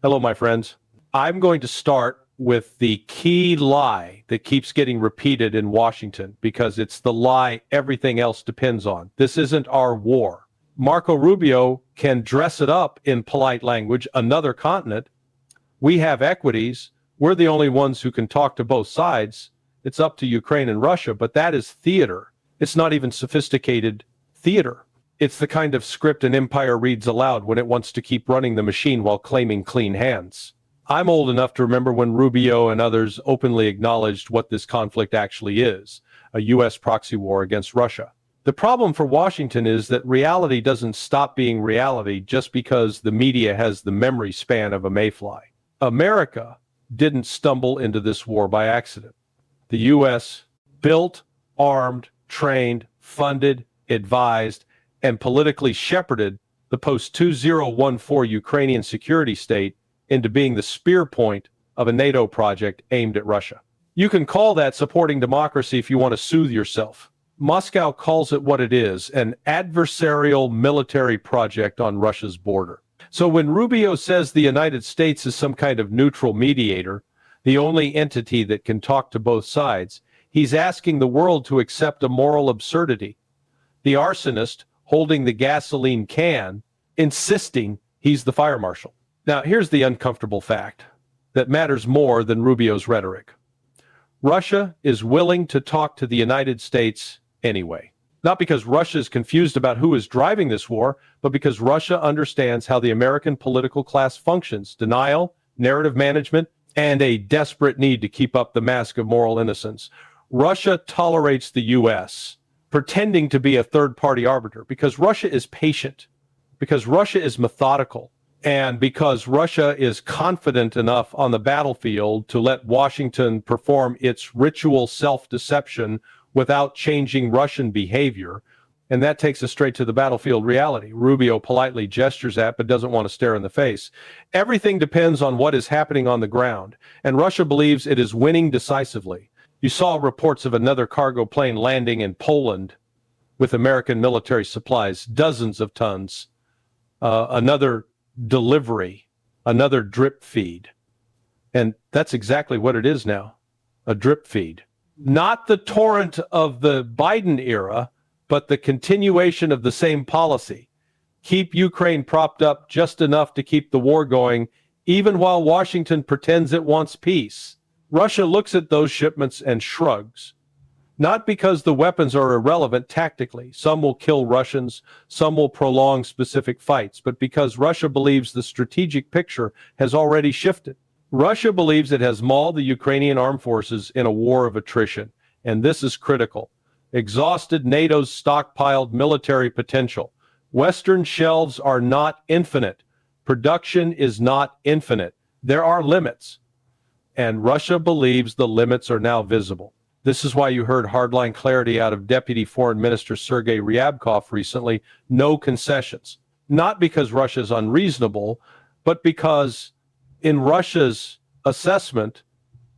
Hello, my friends. I'm going to start with the key lie that keeps getting repeated in Washington because it's the lie everything else depends on. This isn't our war. Marco Rubio can dress it up in polite language, another continent. We have equities. We're the only ones who can talk to both sides. It's up to Ukraine and Russia, but that is theater. It's not even sophisticated theater. It's the kind of script an empire reads aloud when it wants to keep running the machine while claiming clean hands. I'm old enough to remember when Rubio and others openly acknowledged what this conflict actually is, a U.S. proxy war against Russia. The problem for Washington is that reality doesn't stop being reality just because the media has the memory span of a mayfly. America didn't stumble into this war by accident. The U.S. built, armed, trained, funded, advised, and politically shepherded the post-2014 Ukrainian security state into being the spear point of a NATO project aimed at Russia. You can call that supporting democracy if you want to soothe yourself. Moscow calls it what it is, an adversarial military project on Russia's border. So when Rubio says the United States is some kind of neutral mediator, the only entity that can talk to both sides, he's asking the world to accept a moral absurdity. The arsonist holding the gasoline can, insisting he's the fire marshal. Now, here's the uncomfortable fact that matters more than Rubio's rhetoric. Russia is willing to talk to the United States anyway. Not because Russia is confused about who is driving this war, but because Russia understands how the American political class functions: denial, narrative management, and a desperate need to keep up the mask of moral innocence. Russia tolerates the U.S., pretending to be a third-party arbiter, because Russia is patient, because Russia is methodical, and because Russia is confident enough on the battlefield to let Washington perform its ritual self-deception without changing Russian behavior. And that takes us straight to the battlefield reality. Rubio politely gestures at, but doesn't want to stare in the face. Everything depends on what is happening on the ground, and Russia believes it is winning decisively. You saw reports of another cargo plane landing in Poland with American military supplies, dozens of tons, another delivery, another drip feed. And that's exactly what it is now, a drip feed. Not the torrent of the Biden era, but the continuation of the same policy. Keep Ukraine propped up just enough to keep the war going, even while Washington pretends it wants peace. Russia looks at those shipments and shrugs. Not because the weapons are irrelevant tactically. Some will kill Russians, some will prolong specific fights, but because Russia believes the strategic picture has already shifted. Russia believes it has mauled the Ukrainian armed forces in a war of attrition, and this is critical. Exhausted NATO's stockpiled military potential. Western shelves are not infinite. Production is not infinite. There are limits. And Russia believes the limits are now visible. This is why you heard hardline clarity out of Deputy Foreign Minister Sergei Ryabkov recently: no concessions. Not because Russia is unreasonable, but because in Russia's assessment,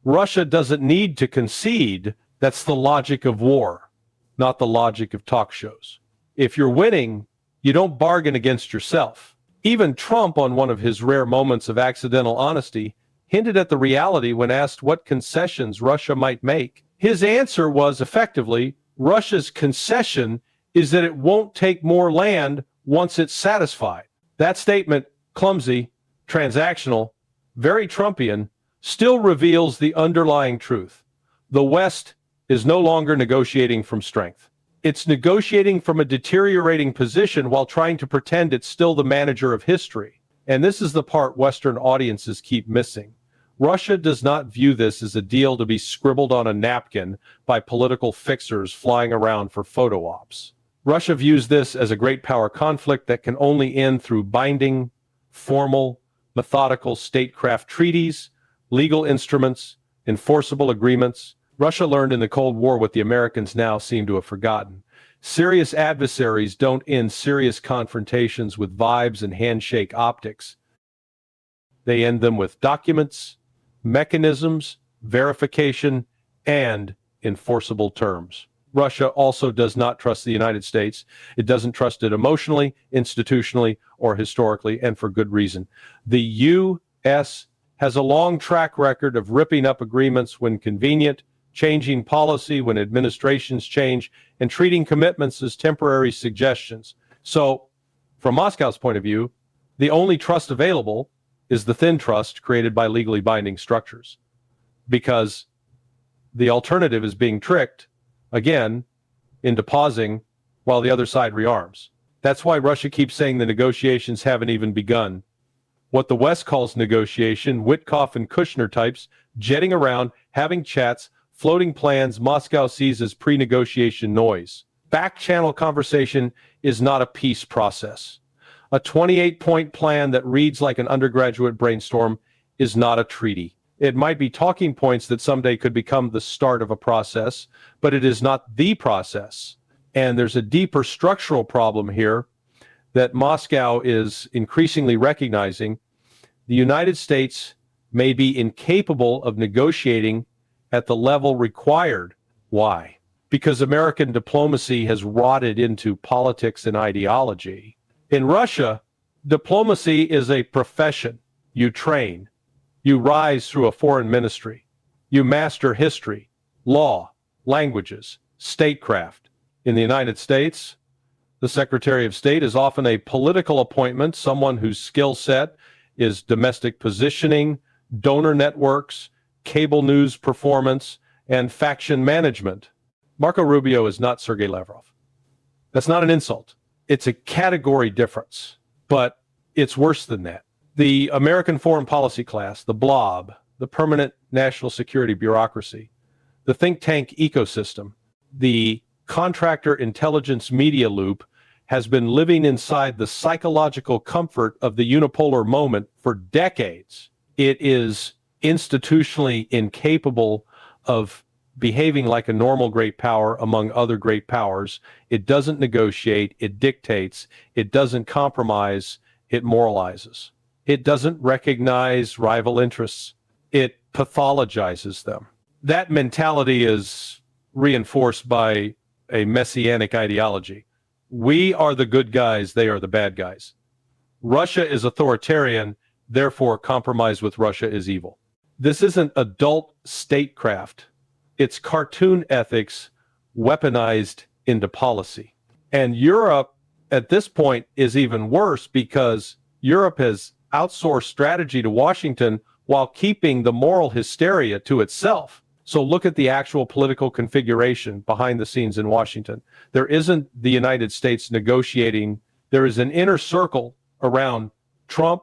Russia doesn't need to concede. That's the logic of war, not the logic of talk shows. If you're winning, you don't bargain against yourself. Even Trump, on one of his rare moments of accidental honesty, hinted at the reality when asked what concessions Russia might make. His answer was effectively, Russia's concession is that it won't take more land once it's satisfied. That statement, clumsy, transactional, very Trumpian, still reveals the underlying truth. The West is no longer negotiating from strength. It's negotiating from a deteriorating position while trying to pretend it's still the manager of history. And this is the part Western audiences keep missing. Russia does not view this as a deal to be scribbled on a napkin by political fixers flying around for photo ops. Russia views this as a great power conflict that can only end through binding, formal, methodical statecraft treaties, legal instruments, enforceable agreements. Russia learned in the Cold War what the Americans now seem to have forgotten. Serious adversaries don't end serious confrontations with vibes and handshake optics. They end them with documents, mechanisms, verification, and enforceable terms. Russia also does not trust the United States. It doesn't trust it emotionally, institutionally, or historically, and for good reason. The has a long track record of ripping up agreements when convenient, changing policy when administrations change, and treating commitments as temporary suggestions. So, from Moscow's point of view, the only trust available is the thin trust created by legally binding structures, because the alternative is being tricked, again, into pausing while the other side rearms. That's why Russia keeps saying the negotiations haven't even begun. What the West calls negotiation, Witkoff and Kushner types, jetting around, having chats, floating plans, Moscow sees as pre-negotiation noise. Back-channel conversation is not a peace process. A 28-point plan that reads like an undergraduate brainstorm is not a treaty. It might be talking points that someday could become the start of a process, but it is not the process. And there's a deeper structural problem here that Moscow is increasingly recognizing. The United States may be incapable of negotiating at the level required. Why? Because American diplomacy has rotted into politics and ideology. In Russia, diplomacy is a profession. You train. You rise through a foreign ministry. You master history, law, languages, statecraft. In the United States, the Secretary of State is often a political appointment, someone whose skill set is domestic positioning, donor networks, cable news performance, and faction management. Marco Rubio is not Sergei Lavrov. That's not an insult. It's a category difference, but it's worse than that. The American foreign policy class, the blob, the permanent national security bureaucracy, the think tank ecosystem, the contractor intelligence media loop has been living inside the psychological comfort of the unipolar moment for decades. It is institutionally incapable of behaving like a normal great power among other great powers. It doesn't negotiate, it dictates, it doesn't compromise, it moralizes. It doesn't recognize rival interests, it pathologizes them. That mentality is reinforced by a messianic ideology. We are the good guys, they are the bad guys. Russia is authoritarian, therefore compromise with Russia is evil. This isn't adult statecraft. It's cartoon ethics weaponized into policy. And Europe, at this point, is even worse because Europe has outsourced strategy to Washington while keeping the moral hysteria to itself. So look at the actual political configuration behind the scenes in Washington. There isn't the United States negotiating. There is an inner circle around Trump,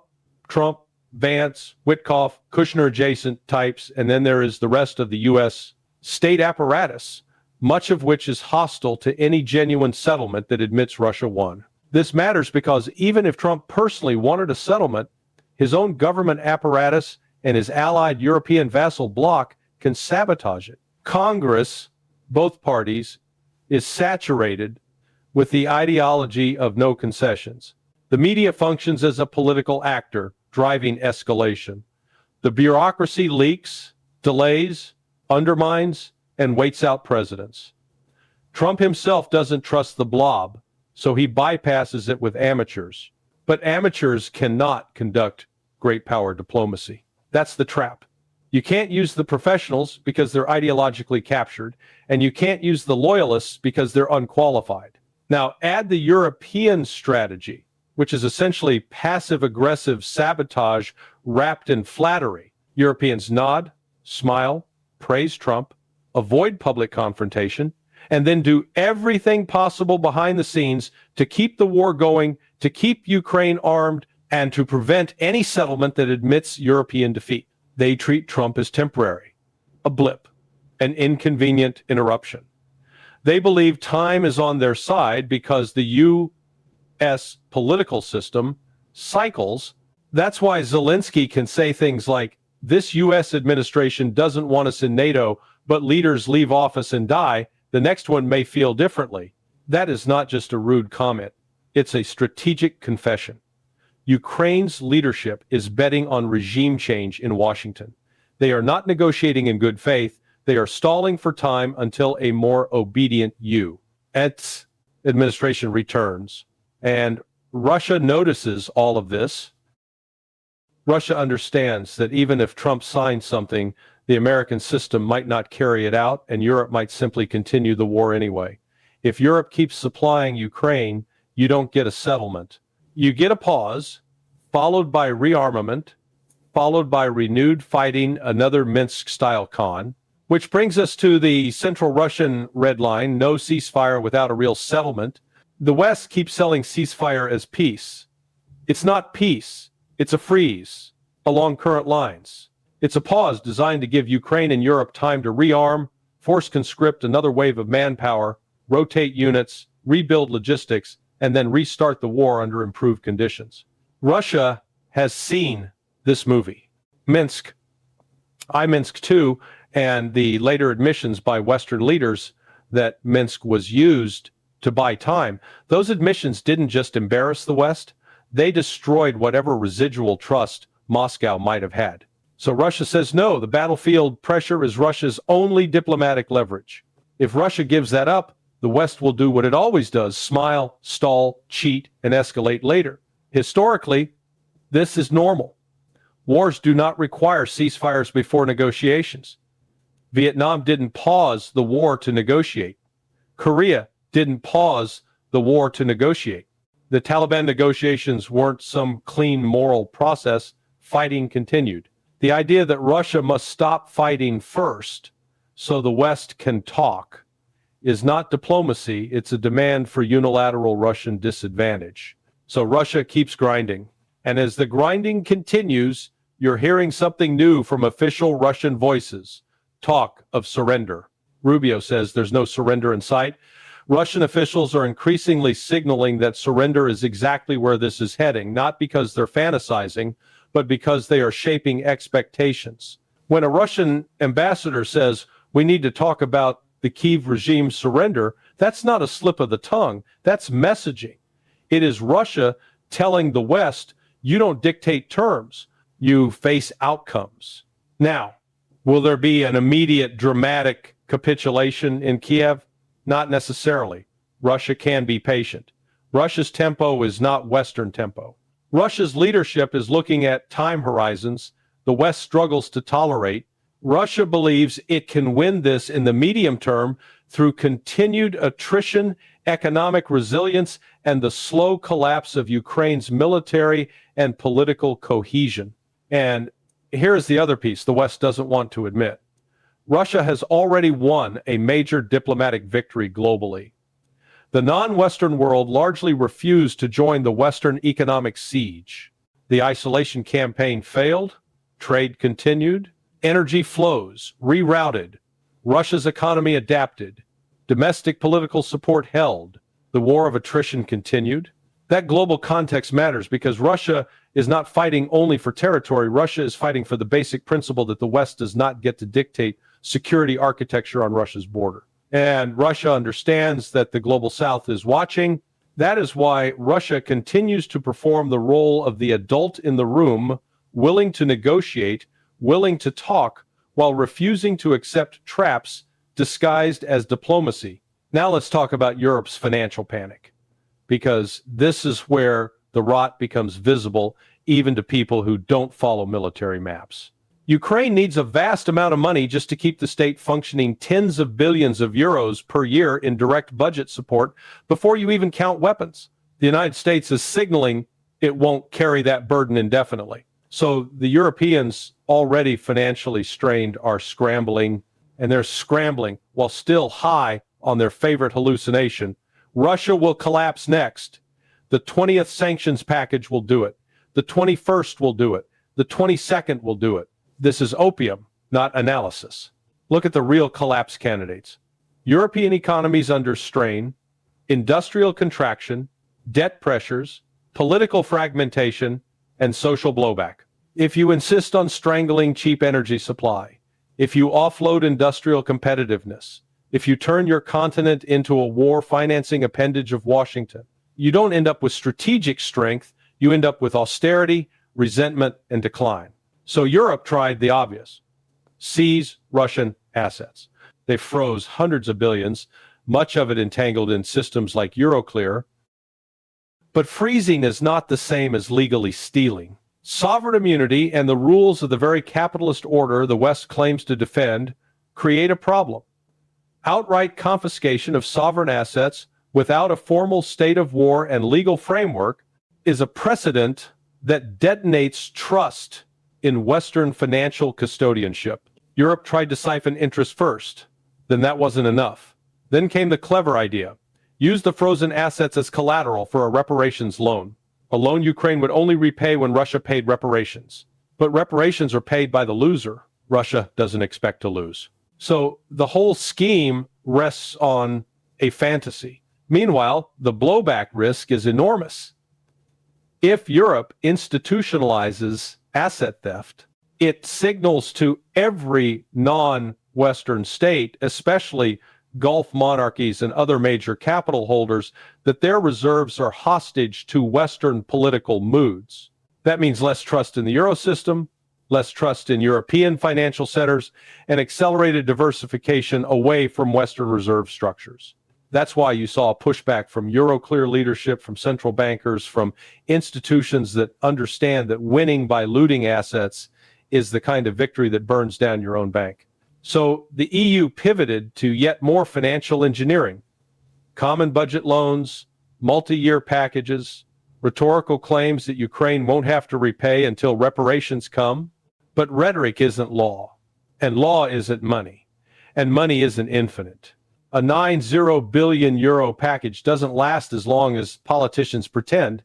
Vance, Witkoff, Kushner adjacent types, and then there is the rest of the U.S. state apparatus, much of which is hostile to any genuine settlement that admits Russia won. This matters because even if Trump personally wanted a settlement, his own government apparatus and his allied European vassal bloc can sabotage it. Congress, both parties, is saturated with the ideology of no concessions. The media functions as a political actor, driving escalation. The bureaucracy leaks, delays, undermines, and waits out presidents. Trump himself doesn't trust the blob, so he bypasses it with amateurs. But amateurs cannot conduct great power diplomacy. That's the trap. You can't use the professionals because they're ideologically captured, and you can't use the loyalists because they're unqualified. Now, add the European strategy, which is essentially passive-aggressive sabotage wrapped in flattery. Europeans nod, smile, praise Trump, avoid public confrontation, and then do everything possible behind the scenes to keep the war going, to keep Ukraine armed, and to prevent any settlement that admits European defeat. They treat Trump as temporary, a blip, an inconvenient interruption. They believe time is on their side because the U.S. political system cycles. That's why Zelensky can say things like, this U.S. administration doesn't want us in NATO, but leaders leave office and die. The next one may feel differently. That is not just a rude comment. It's a strategic confession. Ukraine's leadership is betting on regime change in Washington. They are not negotiating in good faith. They are stalling for time until a more obedient U.S. administration returns. And Russia notices all of this. Russia understands that even if Trump signs something, the American system might not carry it out, and Europe might simply continue the war anyway. If Europe keeps supplying Ukraine, you don't get a settlement. You get a pause, followed by rearmament, followed by renewed fighting, another Minsk-style con, which brings us to the central Russian red line, no ceasefire without a real settlement. The West keeps selling ceasefire as peace. It's not peace. It's a freeze along current lines. It's a pause designed to give Ukraine and Europe time to rearm, force conscript another wave of manpower, rotate units, rebuild logistics, and then restart the war under improved conditions. Russia has seen this movie. Minsk, Minsk II, and the later admissions by Western leaders that Minsk was used to buy time, those admissions didn't just embarrass the West, they destroyed whatever residual trust Moscow might have had. So Russia says no, the battlefield pressure is Russia's only diplomatic leverage. If Russia gives that up, the West will do what it always does, smile, stall, cheat, and escalate later. Historically, this is normal. Wars do not require ceasefires before negotiations. Vietnam didn't pause the war to negotiate. Korea didn't pause the war to negotiate. The Taliban negotiations weren't some clean moral process. Fighting continued. The idea that Russia must stop fighting first so the West can talk is not diplomacy, it's a demand for unilateral Russian disadvantage. So Russia keeps grinding. And as the grinding continues, you're hearing something new from official Russian voices. Talk of surrender. Rubio says there's no surrender in sight. Russian officials are increasingly signaling that surrender is exactly where this is heading, not because they're fantasizing, but because they are shaping expectations. When a Russian ambassador says, we need to talk about the Kyiv regime's surrender, that's not a slip of the tongue, that's messaging. It is Russia telling the West, you don't dictate terms, you face outcomes. Now, will there be an immediate dramatic capitulation in Kiev? Not necessarily. Russia can be patient. Russia's tempo is not Western tempo. Russia's leadership is looking at time horizons the West struggles to tolerate. Russia believes it can win this in the medium term through continued attrition, economic resilience, and the slow collapse of Ukraine's military and political cohesion. And here's the other piece the West doesn't want to admit. Russia has already won a major diplomatic victory globally. The non-Western world largely refused to join the Western economic siege. The isolation campaign failed, trade continued, energy flows rerouted, Russia's economy adapted, domestic political support held, the war of attrition continued. That global context matters because Russia is not fighting only for territory. Russia is fighting for the basic principle that the West does not get to dictate security architecture on Russia's border. And Russia understands that the global South is watching. That is why Russia continues to perform the role of the adult in the room, willing to negotiate, willing to talk, while refusing to accept traps disguised as diplomacy. Now let's talk about Europe's financial panic, because this is where the rot becomes visible even to people who don't follow military maps. Ukraine needs a vast amount of money just to keep the state functioning, tens of billions of euros per year in direct budget support before you even count weapons. The United States is signaling it won't carry that burden indefinitely. So the Europeans, already financially strained, are scrambling, and they're scrambling while still high on their favorite hallucination. Russia will collapse next. The 20th sanctions package will do it. The 21st will do it. The 22nd will do it. This is opium, not analysis. Look at the real collapse candidates. European economies under strain, industrial contraction, debt pressures, political fragmentation, and social blowback. If you insist on strangling cheap energy supply, if you offload industrial competitiveness, if you turn your continent into a war financing appendage of Washington, you don't end up with strategic strength, you end up with austerity, resentment, and decline. So Europe tried the obvious. Seize Russian assets. They froze hundreds of billions, much of it entangled in systems like Euroclear. But freezing is not the same as legally stealing. Sovereign immunity and the rules of the very capitalist order the West claims to defend create a problem. Outright confiscation of sovereign assets without a formal state of war and legal framework is a precedent that detonates trust in Western financial custodianship. Europe tried to siphon interest first. Then that wasn't enough. Then came the clever idea. Use the frozen assets as collateral for a reparations loan. A loan Ukraine would only repay when Russia paid reparations. But reparations are paid by the loser. Russia doesn't expect to lose. So the whole scheme rests on a fantasy. Meanwhile, the blowback risk is enormous. If Europe institutionalizes asset theft, it signals to every non-Western state, especially Gulf monarchies and other major capital holders, that their reserves are hostage to Western political moods. That means less trust in the Euro system, less trust in European financial centers, and accelerated diversification away from Western reserve structures. That's why you saw a pushback from Euroclear leadership, from central bankers, from institutions that understand that winning by looting assets is the kind of victory that burns down your own bank. So the EU pivoted to yet more financial engineering, common budget loans, multi-year packages, rhetorical claims that Ukraine won't have to repay until reparations come. But rhetoric isn't law, and law isn't money, and money isn't infinite. A 90 billion euro package doesn't last as long as politicians pretend,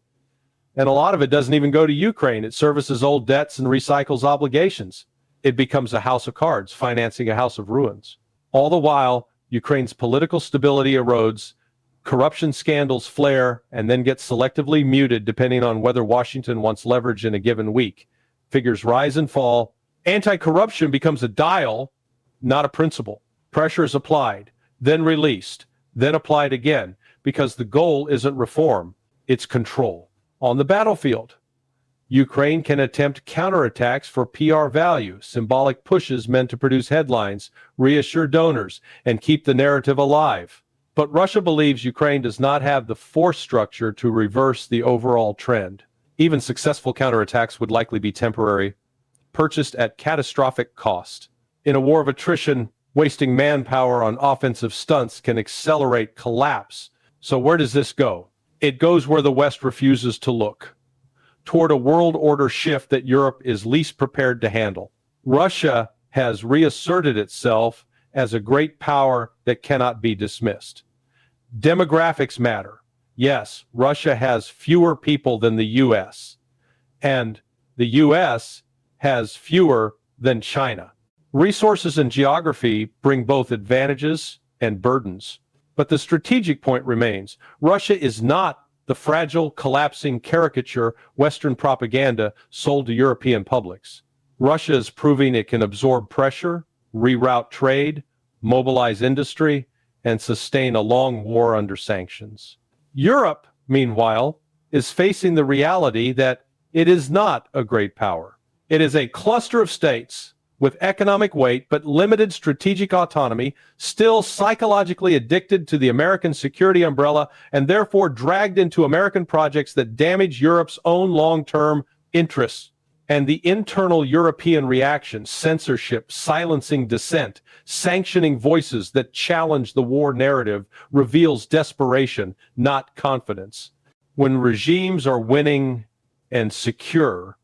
and a lot of it doesn't even go to Ukraine. It services old debts and recycles obligations. It becomes a house of cards, financing a house of ruins. All the while, Ukraine's political stability erodes, corruption scandals flare, and then get selectively muted depending on whether Washington wants leverage in a given week. Figures rise and fall. Anti-corruption becomes a dial, not a principle. Pressure is applied, then released, then applied again, because the goal isn't reform, it's control. On the battlefield, Ukraine can attempt counterattacks for PR value, symbolic pushes meant to produce headlines, reassure donors, and keep the narrative alive. But Russia believes Ukraine does not have the force structure to reverse the overall trend. Even successful counterattacks would likely be temporary, purchased at catastrophic cost. In a war of attrition, wasting manpower on offensive stunts can accelerate collapse. So where does this go? It goes where the West refuses to look, toward a world order shift that Europe is least prepared to handle. Russia has reasserted itself as a great power that cannot be dismissed. Demographics matter. Yes, Russia has fewer people than the US, and the US has fewer than China. Resources and geography bring both advantages and burdens. But the strategic point remains. Russia is not the fragile, collapsing caricature Western propaganda sold to European publics. Russia is proving it can absorb pressure, reroute trade, mobilize industry, and sustain a long war under sanctions. Europe, meanwhile, is facing the reality that it is not a great power. It is a cluster of states with economic weight but limited strategic autonomy, still psychologically addicted to the American security umbrella and therefore dragged into American projects that damage Europe's own long-term interests. And the internal European reaction, censorship, silencing dissent, sanctioning voices that challenge the war narrative, reveals desperation, not confidence. When regimes are winning and secure,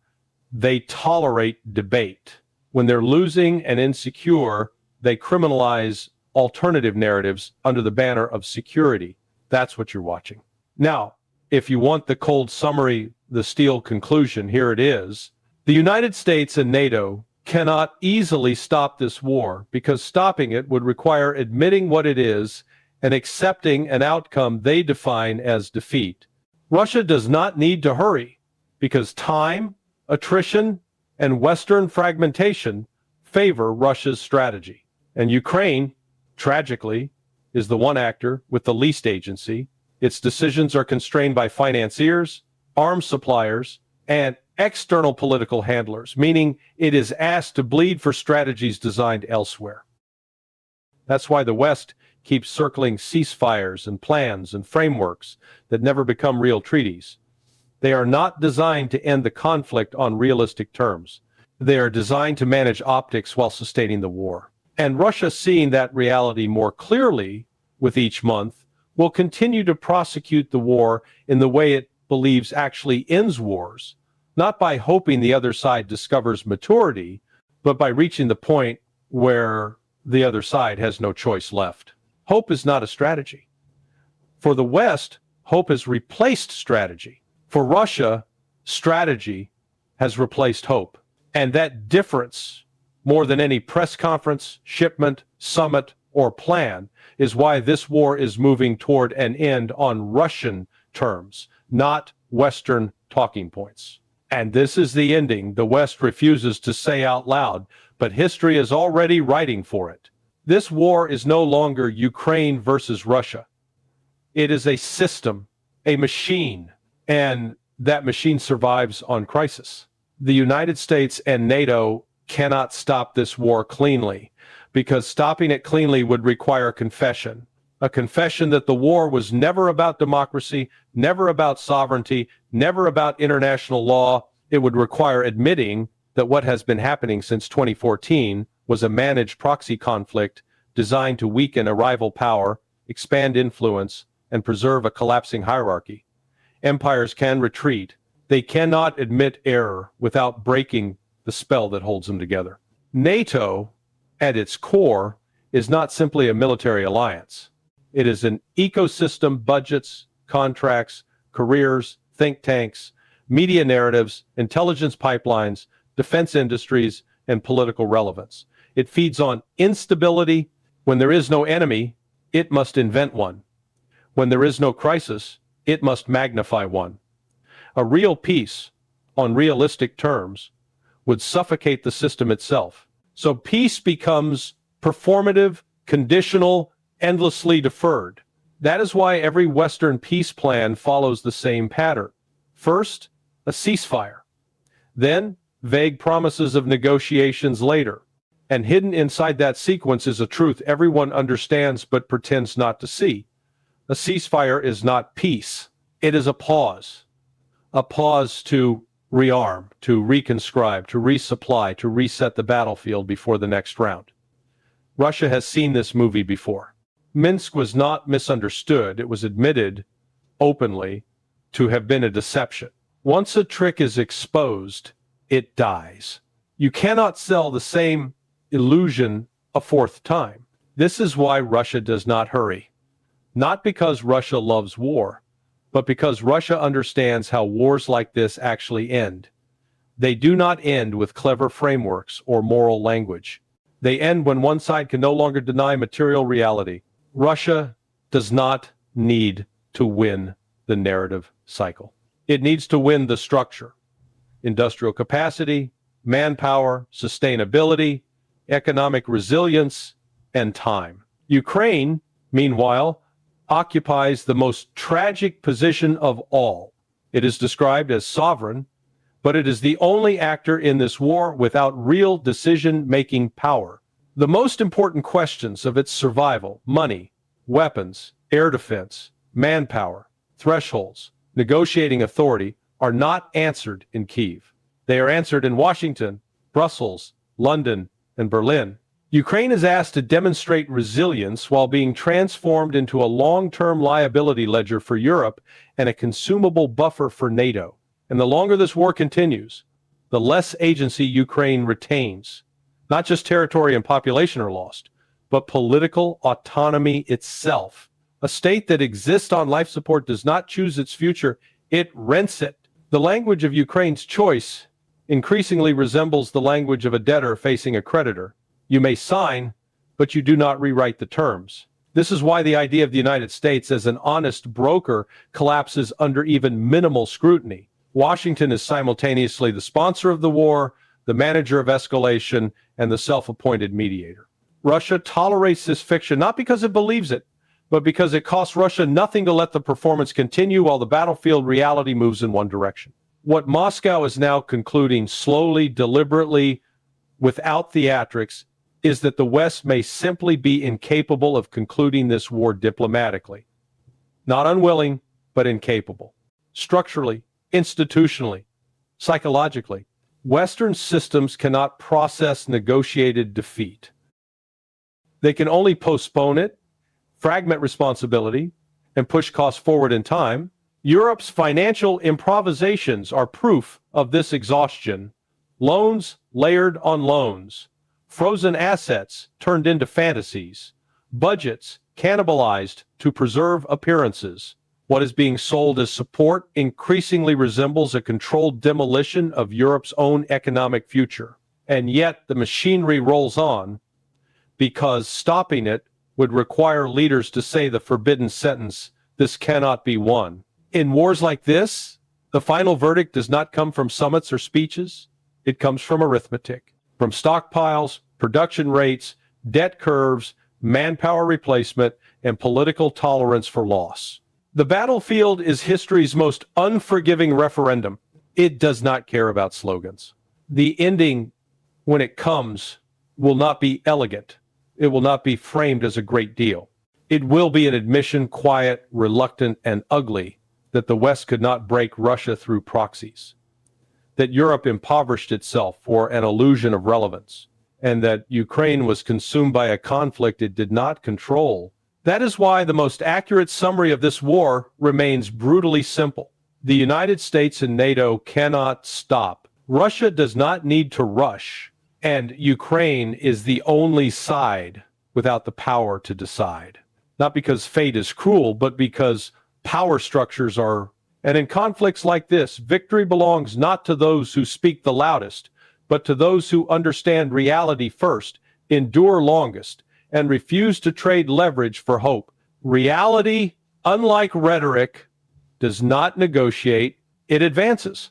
they tolerate debate. When they're losing and insecure, they criminalize alternative narratives under the banner of security. That's what you're watching. Now, if you want the cold summary, the steel conclusion, here it is. The United States and NATO cannot easily stop this war because stopping it would require admitting what it is and accepting an outcome they define as defeat. Russia does not need to hurry because time, attrition, and Western fragmentation favor Russia's strategy. And Ukraine, tragically, is the one actor with the least agency. Its decisions are constrained by financiers, arms suppliers, and external political handlers, meaning it is asked to bleed for strategies designed elsewhere. That's why the West keeps circling ceasefires and plans and frameworks that never become real treaties. They are not designed to end the conflict on realistic terms. They are designed to manage optics while sustaining the war. And Russia, seeing that reality more clearly with each month, will continue to prosecute the war in the way it believes actually ends wars, not by hoping the other side discovers maturity, but by reaching the point where the other side has no choice left. Hope is not a strategy. For the West, hope has replaced strategy. For Russia, strategy has replaced hope. And that difference, more than any press conference, shipment, summit, or plan, is why this war is moving toward an end on Russian terms, not Western talking points. And this is the ending the West refuses to say out loud, but history is already writing for it. This war is no longer Ukraine versus Russia. It is a system, a machine, and that machine survives on crisis. The United States and NATO cannot stop this war cleanly, because stopping it cleanly would require a confession that the war was never about democracy, never about sovereignty, never about international law. It would require admitting that what has been happening since 2014 was a managed proxy conflict designed to weaken a rival power, expand influence, and preserve a collapsing hierarchy. Empires can retreat. They cannot admit error without breaking the spell that holds them together. NATO, at its core, is not simply a military alliance. It is an ecosystem: budgets, contracts, careers, think tanks, media narratives, intelligence pipelines, defense industries, and political relevance. It feeds on instability. When there is no enemy, it must invent one. When there is no crisis, it must magnify one. A real peace, on realistic terms, would suffocate the system itself. So peace becomes performative, conditional, endlessly deferred. That is why every Western peace plan follows the same pattern. First, a ceasefire. Then, vague promises of negotiations later. And hidden inside that sequence is a truth everyone understands but pretends not to see. A ceasefire is not peace. It is a pause to rearm, to reconscribe, to resupply, to reset the battlefield before the next round. Russia has seen this movie before. Minsk was not misunderstood. It was admitted openly to have been a deception. Once a trick is exposed, it dies. You cannot sell the same illusion a fourth time. This is why Russia does not hurry. Not because Russia loves war, but because Russia understands how wars like this actually end. They do not end with clever frameworks or moral language. They end when one side can no longer deny material reality. Russia does not need to win the narrative cycle. It needs to win the structure: industrial capacity, manpower, sustainability, economic resilience, and time. Ukraine, meanwhile, occupies the most tragic position of all. It is described as sovereign, but it is the only actor in this war without real decision-making power. The most important questions of its survival, money, weapons, air defense, manpower, thresholds, negotiating authority, are not answered in Kyiv. They are answered in Washington, Brussels, London, and Berlin. Ukraine is asked to demonstrate resilience while being transformed into a long-term liability ledger for Europe and a consumable buffer for NATO. And the longer this war continues, the less agency Ukraine retains. Not just territory and population are lost, but political autonomy itself. A state that exists on life support does not choose its future, it rents it. The language of Ukraine's choice increasingly resembles the language of a debtor facing a creditor. You may sign, but you do not rewrite the terms. This is why the idea of the United States as an honest broker collapses under even minimal scrutiny. Washington is simultaneously the sponsor of the war, the manager of escalation, and the self-appointed mediator. Russia tolerates this fiction not because it believes it, but because it costs Russia nothing to let the performance continue while the battlefield reality moves in one direction. What Moscow is now concluding slowly, deliberately, without theatrics, is that the West may simply be incapable of concluding this war diplomatically. Not unwilling, but incapable. Structurally, institutionally, psychologically. Western systems cannot process negotiated defeat. They can only postpone it, fragment responsibility, and push costs forward in time. Europe's financial improvisations are proof of this exhaustion. Loans layered on loans, frozen assets turned into fantasies, budgets cannibalized to preserve appearances. What is being sold as support increasingly resembles a controlled demolition of Europe's own economic future. And yet the machinery rolls on because stopping it would require leaders to say the forbidden sentence, "This cannot be won." In wars like this, the final verdict does not come from summits or speeches. It comes from arithmetic, from stockpiles, production rates, debt curves, manpower replacement, and political tolerance for loss. The battlefield is history's most unforgiving referendum. It does not care about slogans. The ending, when it comes, will not be elegant. It will not be framed as a great deal. It will be an admission, quiet, reluctant, and ugly, that the West could not break Russia through proxies, that Europe impoverished itself for an illusion of relevance, and that Ukraine was consumed by a conflict it did not control. That is why the most accurate summary of this war remains brutally simple. The United States and NATO cannot stop. Russia does not need to rush, and Ukraine is the only side without the power to decide. Not because fate is cruel, but because power structures are. And in conflicts like this, victory belongs not to those who speak the loudest, but to those who understand reality first, endure longest, and refuse to trade leverage for hope. Reality, unlike rhetoric, does not negotiate, it advances.